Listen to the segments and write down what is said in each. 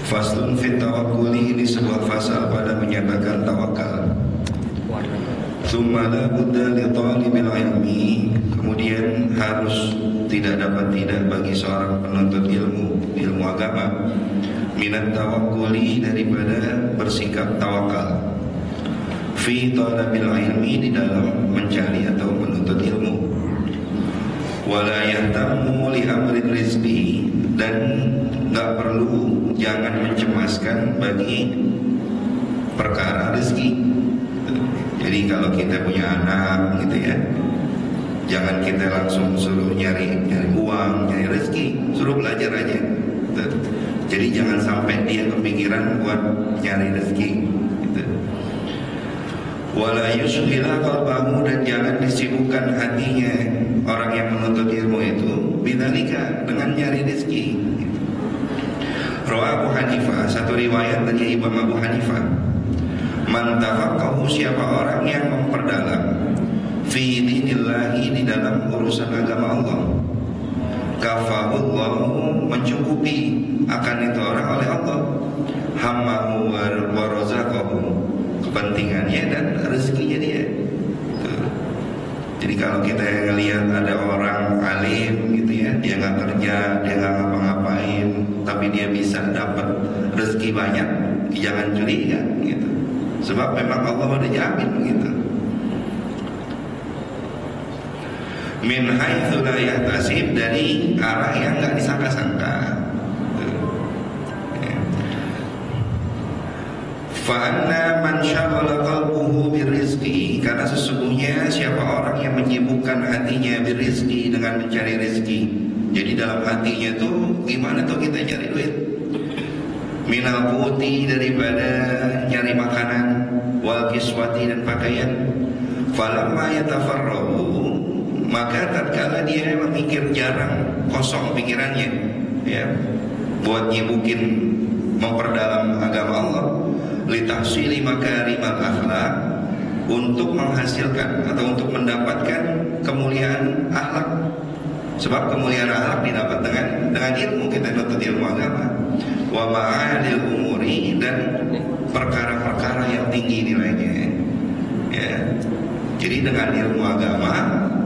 Faslun fit tawakkuli, ini sebuah fasal pada menyatakan tawakal. Tsumma la budda li talibil ilmi, kemudian harus tidak bagi seorang penuntut ilmu agama, minat tawakkuli, daripada bersikap tawakal, fi talabil ilmi, di dalam mencari atau menuntut ilmu. Wala yahtamu li amri rizqi, dan jangan mencemaskan bagi perkara rezeki. Jadi kalau kita punya anak gitu ya, jangan kita langsung suruh nyari uang, nyari rezeki, suruh belajar aja. Jadi jangan sampai dia kepikiran buat nyari rezeki gitu. Wala yusghila qalbahu, dan jangan disibukkan hatinya orang yang menuntut ilmu itu bidzalika, dengan nyari rezeki. Rawi Abu Hanifah, satu riwayat dari Imam Abu Hanifah, man tafaqahu, siapa orang yang memperdalam fi dinillahi, di dalam urusan agama Allah, kafahullahu, mencukupi akan itu orang oleh Allah, hammahu wa razaqahu, kepentingannya dan rezekinya dia. Jadi kalau kita lihat ada orang alim gitu ya, dia nggak kerja, dia nggak ngapa-ngapain, tapi dia bisa dapat rezeki banyak, jangan curiga gitu. Sebab memang Allah udah jamin gitu. Min haitsu la yahtasib, dari arah yang nggak disangka-sangka. Fa'anna man syaghala qalbuhu birrizqi, karena sesungguhnya siapa orang yang menyibukkan hatinya birrizqi, dengan mencari rezeki. Jadi dalam hatinya tuh gimana tuh kita cari duit, minal quti, daripada nyari makanan, wal kiswati, dan pakaian. Falamma yatafarrahu, maka tatkala dia memikir, jarang kosong pikirannya ya, buat nyibukin memperdalam agama Allah, litahsili makarimal akhlak, untuk menghasilkan atau untuk mendapatkan kemuliaan akhlak. Sebab kemuliaan akhlak didapat dengan ilmu, kita nuntut ilmu agama. Wa ma'adil umuri, dan perkara-perkara yang tinggi nilainya ya. Jadi dengan ilmu agama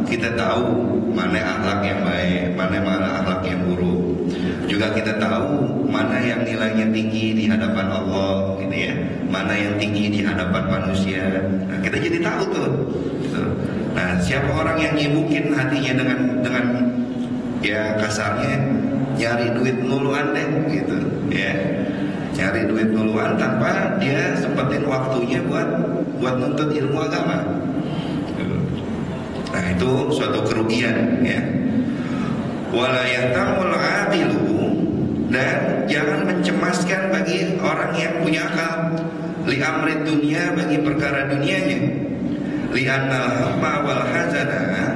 kita tahu mana akhlak yang baik, mana akhlak yang buruk. Juga kita tahu mana yang nilainya tinggi di hadapan Allah gitu ya, mana yang tinggi di hadapan manusia. Nah, kita jadi tahu tuh. Nah, siapa orang yang nyibukin hatinya dengan ya kasarnya nyari duit nuluan deh gitu ya, nyari duit nuluan tanpa dia sempetin waktunya buat nuntut ilmu agama. Nah, itu suatu kerugian ya. Wala yahtamul aqilu, dan jangan mencemaskan bagi orang yang punya akal, li amri dunia, bagi perkara dunianya, li annal hamma wal hazana,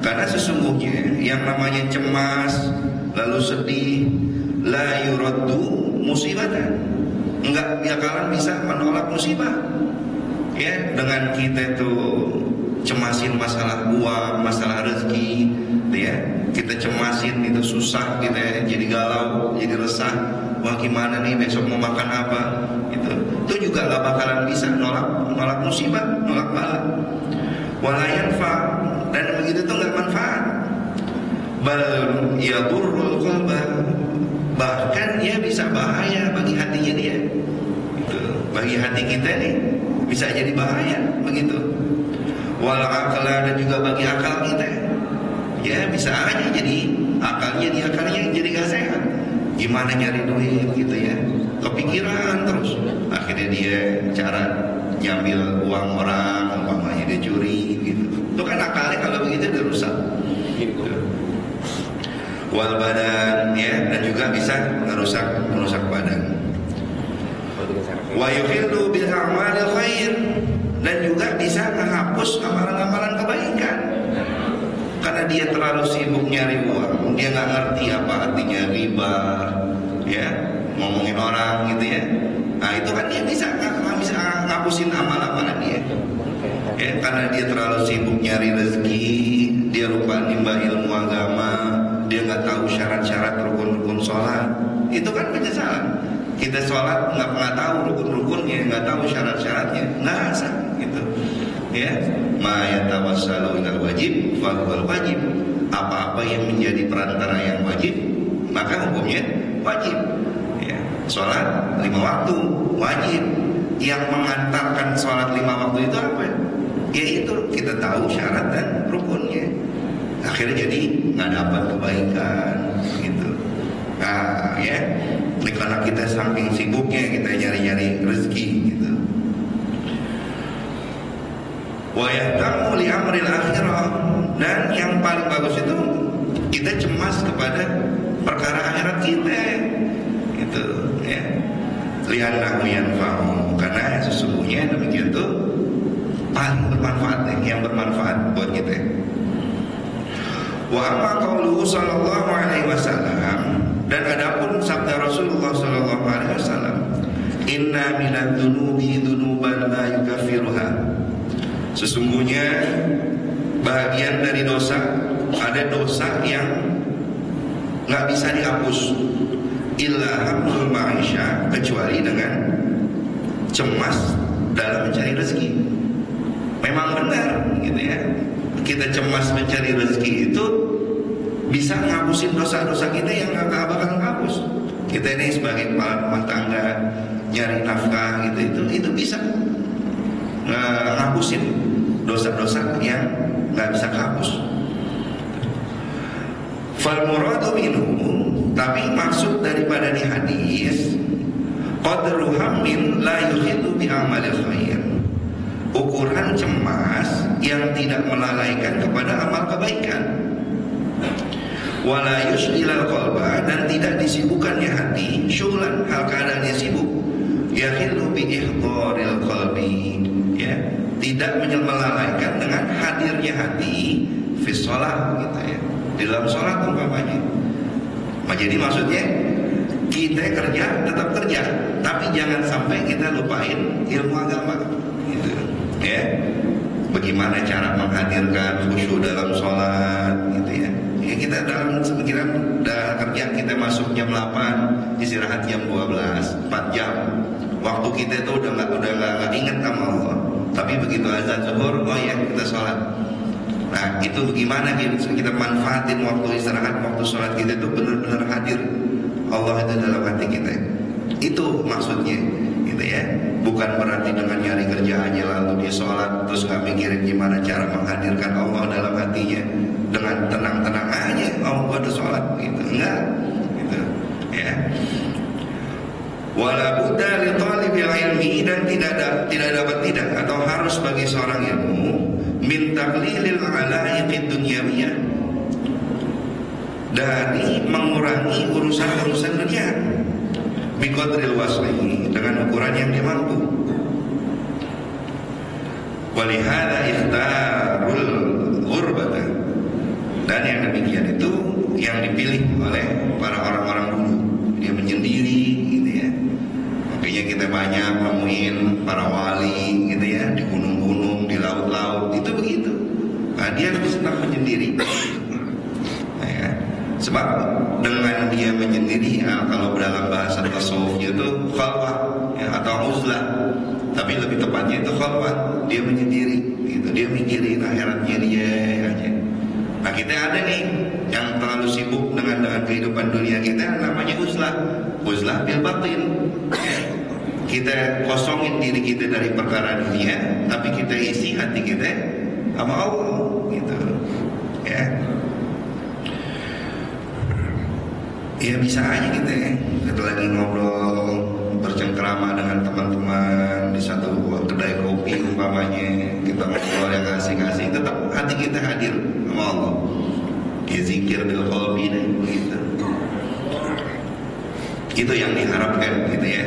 karena sesungguhnya yang namanya cemas lalu sedih, la yuraddu musibatan, enggak bakalan bisa menolak musibah ya. Dengan kita tuh cemasin masalah uang, masalah rezeki ya, kita cemasin itu susah, kita jadi galau, jadi resah, wah gimana nih besok mau makan apa, itu juga gak bakalan bisa nolak musibah, nolak bala. Wala yanfa, dan begitu tuh gak manfaat. Bal yadurrul qalba, bahkan dia bisa bahaya bagi hatinya dia gitu. Bagi hati kita nih bisa jadi bahaya begitu. Wal aqla, dan juga bagi akal kita ya, bisa aja jadi akalnya jadi gak sehat. Gimana nyari duit gitu ya, kepikiran terus, akhirnya dia cara nyambil uang orang, umpamanya dia curi gitu. Itu kan akalnya kalau begitu udah rusak gitu. Wal badan ya, dan juga bisa merusak badan. Wa yuhillu bil a'malil khair, dan juga bisa menghapus amalan-amalan kebaikan. Karena dia terlalu sibuk nyari uang, dia nggak ngerti apa artinya riba, ya, ngomongin orang gitu ya. Nah itu kan dia bisa ngapusin amal-amalan dia. Ya, karena dia terlalu sibuk nyari rezeki, dia lupa nimba ilmu agama, dia nggak tahu syarat-syarat rukun-rukun sholat. Itu kan penyesalan. Kita sholat nggak tahu rukun-rukunnya, nggak tahu syarat-syaratnya, nggak sah gitu. Ya, ma yatawassalu ilal wajib fahuwal wajib. Apa-apa yang menjadi perantara yang wajib, maka hukumnya wajib. Ya, sholat 5 waktu wajib. Yang mengantarkan sholat 5 waktu itu apa? Yaitu kita tahu syarat dan rukunnya. Akhirnya jadi nggak dapat kebaikan gitu. Nah, ya, ini karena kita saking sibuknya kita nyari-nyari rezeki gitu. Wa yahtamu li amril akhirah, dan yang paling bagus itu kita cemas kepada perkara akhirat kita gitu ya. Li'annahu yanfa'u, karena sesungguhnya demikian itu paling bermanfaat, yang bermanfaat buat kita. Wa amma qauluhu sallallahu alaihi wasallam, dan adapun sabda Rasulullah sallallahu alaihi wasallam, inna minadz dzunubi dzunuban la yukaffiruha, sesungguhnya bagian dari dosa, ada dosa yang nggak bisa dihapus, illa hamdul ma'isha, kecuali dengan cemas dalam mencari rezeki. Memang benar gitu ya, kita cemas mencari rezeki itu bisa ngapusin dosa-dosa kita yang nggak bakal ngapus. Kita ini sebagai kepala rumah tangga nyari nafkah itu bisa ngapusin dosa-dosa yang nggak bisa kehapus. Fal muradu minhu, tapi maksud daripada di hadis, qadru hammin la yuhidu bi amalil khair, ukuran cemas yang tidak melalaikan kepada amal kebaikan. Wala yusghilal qalba, dan tidak disibukkannya hati, syughlan, hal keadaannya sibuk, yahilu bi ihdharil qalbi, ya, tidak melalaikan dengan hadirnya hati fi shalah gitu ya, di dalam sholat umpamanya. Nah, jadi maksudnya kita kerja tetap kerja, tapi jangan sampai kita lupain ilmu agama gitu ya. Bagaimana cara menghadirkan khusyuk dalam sholat gitu ya. Ya, kita dalam pikiran kerja kita masuk jam 8, istirahat jam 12, 4 jam. Waktu kita itu udah nggak ingat sama Allah. Tapi begitu azan zuhur, oh ya kita sholat. Nah, itu bagaimana kita manfaatin waktu istirahat, waktu sholat kita itu benar-benar hadir Allah itu dalam hati kita. Itu maksudnya gitu ya. Bukan berarti dengan nyari kerjaannya lalu dia sholat terus nggak mikirin gimana cara menghadirkan Allah dalam hatinya dengan tenang-tenang aja, oh gua udah sholat gitu, enggak gitu ya. Wala budda li talibil ilmi, dan tidak dapat tidak atau harus bagi seorang ilmu min taqlilil alaiqid dunyawiyah, dari mengurangi urusan-urusan dunia, biqadril wasli, dengan ukuran yang dia mampu. Walihada ikhtarul ghurbata, dan yang demikian itu yang dipilih oleh para orang-orang dulu, dia menyendiri gitu ya. Makanya kita banyak nemuin para wali gitu ya, di gunung-gunung, di laut-laut, itu begitu. Nah, dia senang menyendiri. Nah, ya. Sebab dengan dia menyendiri, nah, kalau dalam bahasa tasawuf itu khalwah ya, atau uzlah, tapi lebih tepatnya itu khalwah, dia menyendiri gitu. Dia mikirin akhiratnya dia aja. Nah, kita ada nih yang terlalu sibuk dengan kehidupan dunia kita, namanya uzlah bil batin. Kita kosongin diri kita dari perkara dunia, tapi kita isi hati kita sama Allah gitu ya. Ya bisa aja kita lagi ngobrol bercengkrama dengan teman-teman di satu kedai kopi umpamanya, kita ngobrol yang asik-asik, tetap hati kita hadir sama Allah. Dia zikir bil qalbi gitu. Itu yang diharapkan gitu ya.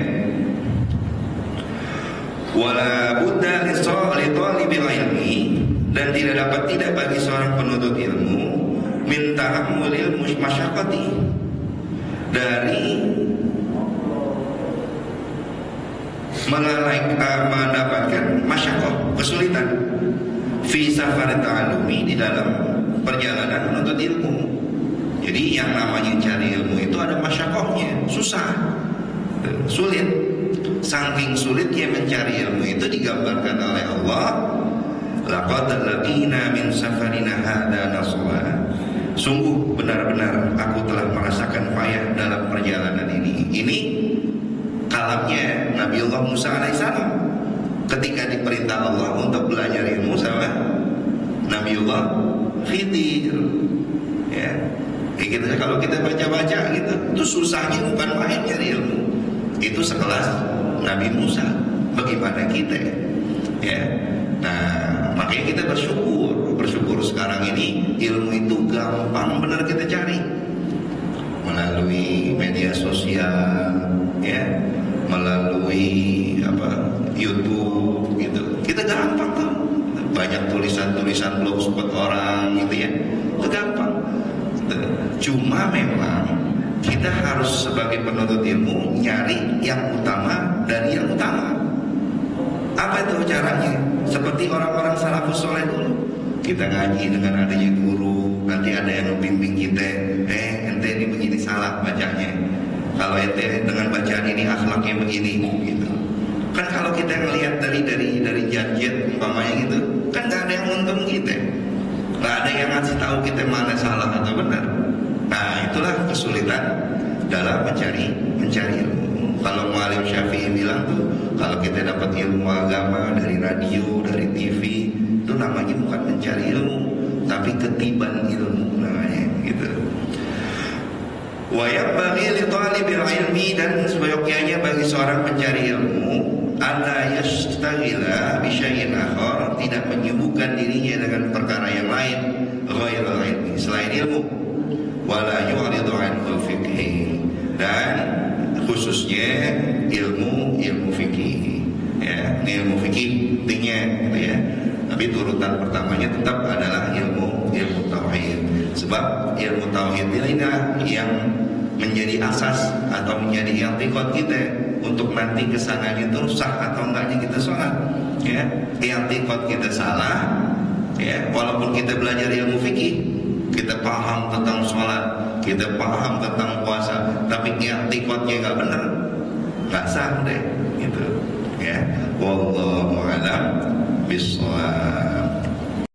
Wala budda li talibil ilmi, dan tidak bagi seorang penuntut ilmu min ta'ammulil masyaqqati, dari mendapatkan masyaqqah, kesulitan fi safar ta'allumi, di dalam perjalanan menuntut ilmu. Jadi yang namanya cari ilmu itu ada masyaqqahnya, susah gitu. Sulit. Saking sulitnya mencari ilmu itu digambarkan oleh Allah, laqad laqina min safarina hadza nasaba. Sungguh benar-benar aku telah merasakan payah dalam perjalanan ini. Ini kalamnya Nabiullah Musa alaihissalam ketika diperintah Allah untuk belajar ilmu sama Nabiullah Khidir. Ya, kayak gitu. Kalau kita baca-baca gitu, itu susahnya bukan main nyari ilmu. Itu sekelas Nabi Musa. Bagaimana kita? Ya. Nah, makanya kita bersyukur sekarang ini ilmu itu gampang benar kita cari melalui media sosial, ya, melalui YouTube gitu. Kita gampang tuh. Banyak tulisan-tulisan blogspot orang gitu ya. Itu gampang. Cuma memang kita harus sebagai penuntut ilmu nyari yang utama dari yang utama. Apa itu caranya? Seperti orang-orang salafus soleh dulu. Kita ngaji dengan adanya guru, nanti ada yang membimbing kita. Ente ini begini salah bacanya. Kalau ente dengan bacaan ini akhlaknya begini, gitu. Kan kalau kita ngelihat dari gadget umpamanya gitu, kan nggak ada yang nonton kita, nggak ada yang ngasih tahu kita mana salah atau benar. Nah, itulah kesulitan dalam mencari ilmu. Kalau Mu'alim Syafi'i bilang tuh, kalau kita dapat ilmu agama dari radio, dari TV, itu namanya bukan mencari ilmu, tapi ketiban ilmu namanya, gitu. Wa yambaghi li talibil ilmi, dan sebaik-baiknya bagi seorang pencari ilmu alla yastaghila bi syai'in akhar, tidak menyibukkan dirinya dengan perkara yang lain ghairul ilmi, selain ilmu. Wala yu'ridu anhu fiqhi, dan khususnya ilmu fikih. Ya, ini ilmu fikih pentingnya gitu ya. Tapi turutan pertamanya tetap adalah ilmu tauhid. Sebab ilmu tauhid ini yang menjadi asas atau menjadi i'tiqad kita untuk nanti kesananya itu sah atau enggaknya kita sholat. Ya, i'tiqad kita salah, ya, walaupun kita belajar ilmu fikih, kita paham tentang sholat, kita paham tentang puasa, tapi i'tiqadnya nggak benar, nggak sah deh, gitu. Ya, wallahu a'lam bishawab.